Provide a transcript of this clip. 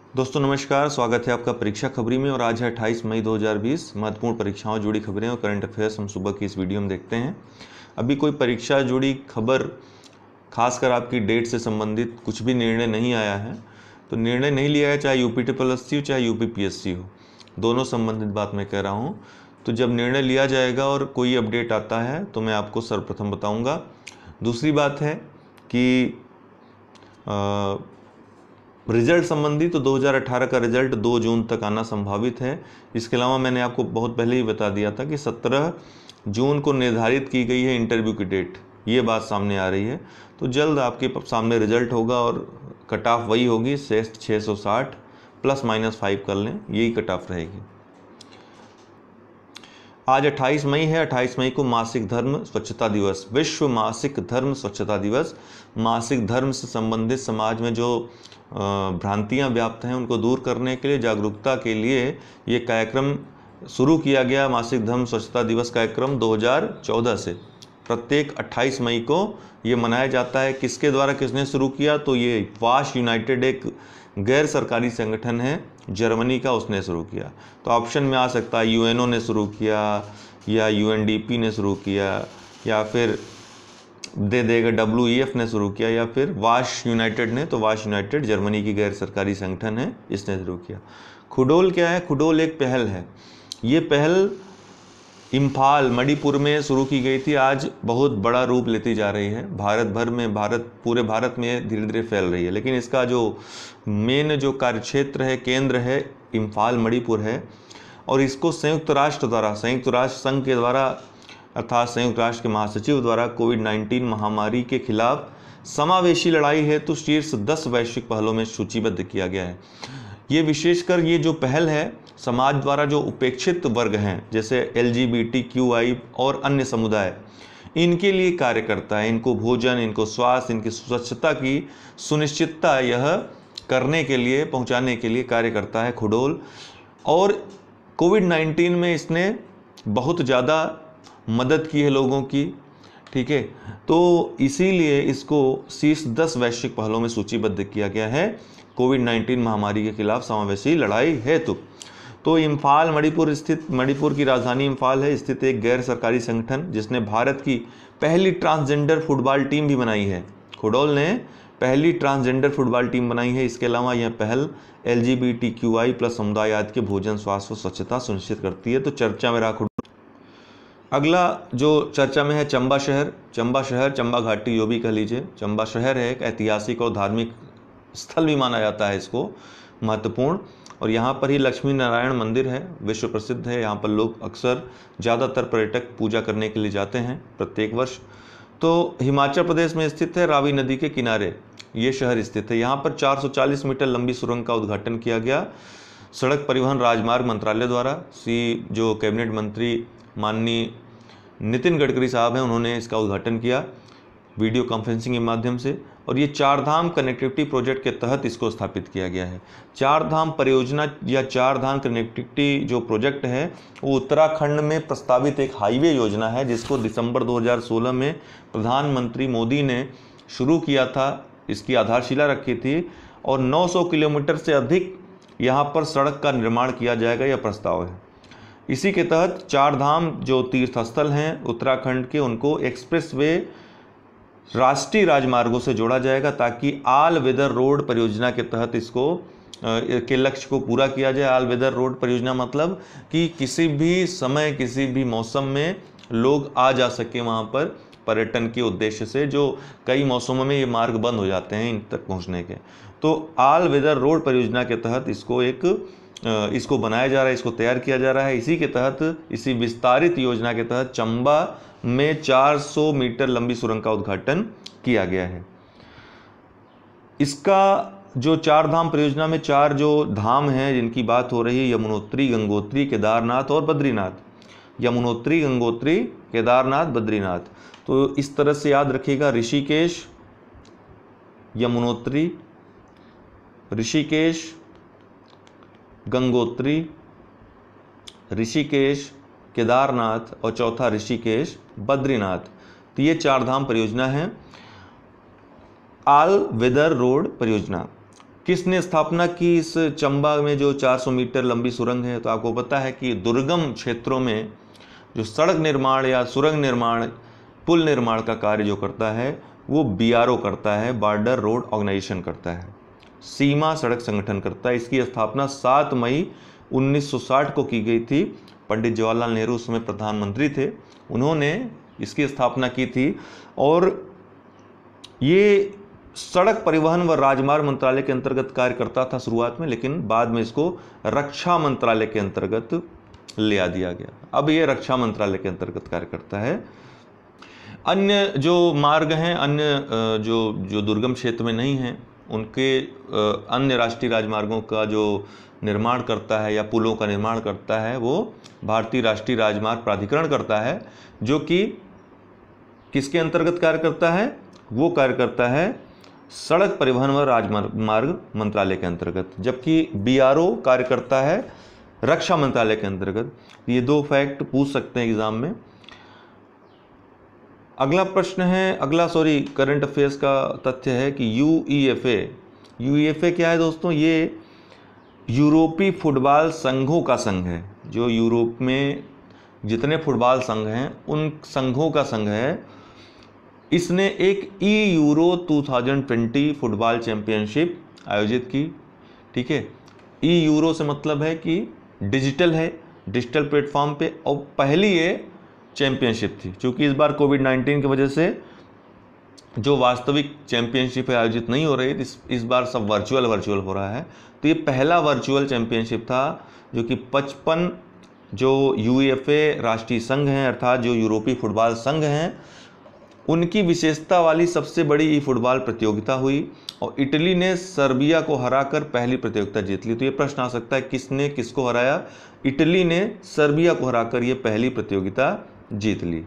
दोस्तों नमस्कार, स्वागत है आपका परीक्षा खबरी में। और आज है 28 मई 2020। महत्वपूर्ण परीक्षाओं जुड़ी खबरें और करंट अफेयर्स हम सुबह की इस वीडियो में देखते हैं। अभी कोई परीक्षा जुड़ी खबर, खासकर आपकी डेट से संबंधित कुछ भी निर्णय नहीं आया है। तो निर्णय नहीं लिया है, चाहे यूपीटीपीएससी हो चाहे यूपीपीएससी हो, दोनों संबंधित बात मैं कह रहा हूँ। तो जब निर्णय लिया जाएगा और कोई अपडेट आता है तो मैं आपको सर्वप्रथम बताऊँगा। दूसरी बात है कि रिजल्ट संबंधी तो 2018 का रिजल्ट 2 जून तक आना संभावित है। इसके अलावा मैंने आपको बहुत पहले ही बता दिया था कि 17 जून को निर्धारित की गई है इंटरव्यू की डेट, ये बात सामने आ रही है। तो जल्द आपके सामने रिजल्ट होगा और कट ऑफ वही होगी, शेष 660 ±5 कर लें, यही कट ऑफ रहेगी। आज 28 मई है। 28 मई को मासिक धर्म स्वच्छता दिवस, विश्व मासिक धर्म स्वच्छता दिवस। मासिक धर्म से संबंधित समाज में जो भ्रांतियां व्याप्त हैं उनको दूर करने के लिए, जागरूकता के लिए ये कार्यक्रम शुरू किया गया। मासिक धर्म स्वच्छता दिवस कार्यक्रम 2014 से प्रत्येक 28 मई को ये मनाया जाता है। किसके द्वारा, किसने शुरू किया? तो ये वाश यूनाइटेड एक गैर सरकारी संगठन है जर्मनी का, उसने शुरू किया। तो ऑप्शन में आ सकता है यूएनओ ने शुरू किया, या यूएनडीपी ने शुरू किया, या फिर दे देगा डब्ल्यूईएफ ने शुरू किया, या फिर वाश यूनाइटेड ने। तो वाश यूनाइटेड जर्मनी की गैर सरकारी संगठन है, इसने शुरू किया। खुडोल क्या है? खुडोल एक पहल है। ये पहल इम्फाल मणिपुर में शुरू की गई थी, आज बहुत बड़ा रूप लेती जा रही है। भारत भर में, पूरे भारत में धीरे धीरे फैल रही है। लेकिन इसका जो मेन जो कार्यक्षेत्र है, केंद्र है, इम्फाल मणिपुर है। और इसको संयुक्त राष्ट्र द्वारा, संयुक्त राष्ट्र संघ के द्वारा अर्थात संयुक्त राष्ट्र के महासचिव द्वारा कोविड-19 महामारी के खिलाफ समावेशी लड़ाई हेतु शीर्ष 10 वैश्विक पहलों में सूचीबद्ध किया गया है। ये विशेषकर ये जो पहल है, समाज द्वारा जो उपेक्षित वर्ग हैं जैसे LGBTQI और अन्य समुदाय, इनके लिए कार्य करता है। इनको भोजन, इनको स्वास्थ्य, इनकी स्वच्छता की सुनिश्चितता यह करने के लिए, पहुंचाने के लिए कार्य करता है खुडोल। और कोविड-19 में इसने बहुत ज़्यादा मदद की है लोगों की, ठीक है। तो इसीलिए इसको शीर्ष 10 वैश्विक पहलों में सूचीबद्ध किया गया है कोविड-19 महामारी के खिलाफ समावेशी लड़ाई हेतु। तो इम्फाल मणिपुर स्थित, मणिपुर की राजधानी इम्फाल है, स्थित एक गैर सरकारी संगठन जिसने भारत की पहली ट्रांसजेंडर फुटबॉल टीम भी बनाई है। खुडोल ने पहली ट्रांसजेंडर फुटबॉल टीम बनाई है। इसके अलावा यह पहल LGBTQI+ समुदाय आदि के भोजन, स्वास्थ्य और स्वच्छता सुनिश्चित करती है। तो चर्चा में रहा खुडोल। अगला जो चर्चा में है चंबा शहर। चंबा शहर, चंबा घाटी जो भी कह लीजिए, चंबा शहर है एक ऐतिहासिक और धार्मिक स्थल भी माना जाता है इसको, महत्वपूर्ण। और यहाँ पर ही लक्ष्मी नारायण मंदिर है, विश्व प्रसिद्ध है। यहाँ पर लोग अक्सर ज़्यादातर पर्यटक पूजा करने के लिए जाते हैं प्रत्येक वर्ष। तो हिमाचल प्रदेश में स्थित है, रावी नदी के किनारे ये शहर स्थित है। यहाँ पर 440 मीटर लंबी सुरंग का उद्घाटन किया गया सड़क परिवहन राजमार्ग मंत्रालय द्वारा। जो कैबिनेट मंत्री माननीय नितिन गडकरी साहब हैं, उन्होंने इसका उद्घाटन किया वीडियो कॉन्फ्रेंसिंग के माध्यम से। और ये चार धाम कनेक्टिविटी प्रोजेक्ट के तहत इसको स्थापित किया गया है। चार धाम परियोजना या चार धाम कनेक्टिविटी जो प्रोजेक्ट है वो उत्तराखंड में प्रस्तावित एक हाईवे योजना है, जिसको दिसंबर 2016 में प्रधानमंत्री मोदी ने शुरू किया था, इसकी आधारशिला रखी थी। और 900 किलोमीटर से अधिक यहाँ पर सड़क का निर्माण किया जाएगा, यह प्रस्ताव है। इसी के तहत चार धाम जो तीर्थ स्थल हैं उत्तराखंड के, उनको एक्सप्रेस वे राष्ट्रीय राजमार्गों से जोड़ा जाएगा, ताकि ऑल वेदर रोड परियोजना के तहत इसको के लक्ष्य को पूरा किया जाए। ऑल वेदर रोड परियोजना मतलब कि किसी भी समय, किसी भी मौसम में लोग आ जा सके वहाँ पर पर्यटन के उद्देश्य से, जो कई मौसमों में ये मार्ग बंद हो जाते हैं इन तक पहुँचने के। तो ऑल वेदर रोड परियोजना के तहत इसको बनाया जा रहा है, इसको तैयार किया जा रहा है। इसी के तहत, इसी विस्तारित योजना के तहत चंबा में 400 मीटर लंबी सुरंग का उद्घाटन किया गया है। इसका जो चार धाम परियोजना में चार जो धाम हैं जिनकी बात हो रही है, यमुनोत्री, गंगोत्री, केदारनाथ और बद्रीनाथ। यमुनोत्री, गंगोत्री, केदारनाथ, बद्रीनाथ। तो इस तरह से याद रखिएगा, ऋषिकेश, यमुनोत्री, ऋषिकेश, गंगोत्री, ऋषिकेश, केदारनाथ और चौथा ऋषिकेश, बद्रीनाथ। तो ये चार धाम परियोजना है ऑल वेदर रोड परियोजना। किसने स्थापना की इस चंबा में जो 400 मीटर लंबी सुरंग है? तो आपको पता है कि दुर्गम क्षेत्रों में जो सड़क निर्माण या सुरंग निर्माण, पुल निर्माण का कार्य जो करता है वो BRO करता है, बॉर्डर रोड ऑर्गेनाइजेशन करता है, सीमा सड़क संगठन करता है। इसकी स्थापना 7 मई 1960 को की गई थी। पंडित जवाहरलाल नेहरू उस समय प्रधानमंत्री थे, उन्होंने इसकी स्थापना की थी। और ये सड़क परिवहन व राजमार्ग मंत्रालय के अंतर्गत कार्य करता था शुरुआत में, लेकिन बाद में इसको रक्षा मंत्रालय के अंतर्गत ले आ दिया गया। अब ये रक्षा मंत्रालय के अंतर्गत कार्य करता है। अन्य जो मार्ग हैं, अन्य जो दुर्गम क्षेत्र में नहीं हैं, उनके अन्य राष्ट्रीय राजमार्गों का जो निर्माण करता है या पुलों का निर्माण करता है वो भारतीय राष्ट्रीय राजमार्ग प्राधिकरण करता है, जो कि किसके अंतर्गत कार्य करता है? वो कार्य करता है सड़क परिवहन व राजमार्ग मंत्रालय के अंतर्गत, जबकि BRO कार्य करता है रक्षा मंत्रालय के अंतर्गत। ये 2 फैक्ट पूछ सकते हैं एग्जाम में। अगला प्रश्न है, करंट अफेयर्स का तथ्य है कि UEFA क्या है दोस्तों? ये यूरोपीय फुटबॉल संघों का संघ है। जो यूरोप में जितने फुटबॉल संघ हैं उन संघों का संघ है। इसने एक यूरो 2020 फुटबॉल चैंपियनशिप आयोजित की। ठीक है, यूरो से मतलब है कि डिजिटल है, डिजिटल प्लेटफॉर्म पे, और पहली ये चैंपियनशिप थी। क्योंकि इस बार कोविड-19 की वजह से जो वास्तविक चैंपियनशिप आयोजित नहीं हो रही, इस बार सब वर्चुअल हो रहा है। तो ये पहला वर्चुअल चैंपियनशिप था जो कि 55 जो UEFA राष्ट्रीय संघ हैं, अर्थात जो यूरोपीय फुटबॉल संघ हैं, उनकी विशेषता वाली सबसे बड़ी फुटबॉल प्रतियोगिता हुई। और इटली ने सर्बिया को हराकर पहली प्रतियोगिता जीत ली। तो ये प्रश्न आ सकता है किसने किसको हराया? इटली ने सर्बिया को हराकर ये पहली प्रतियोगिता जीत ली।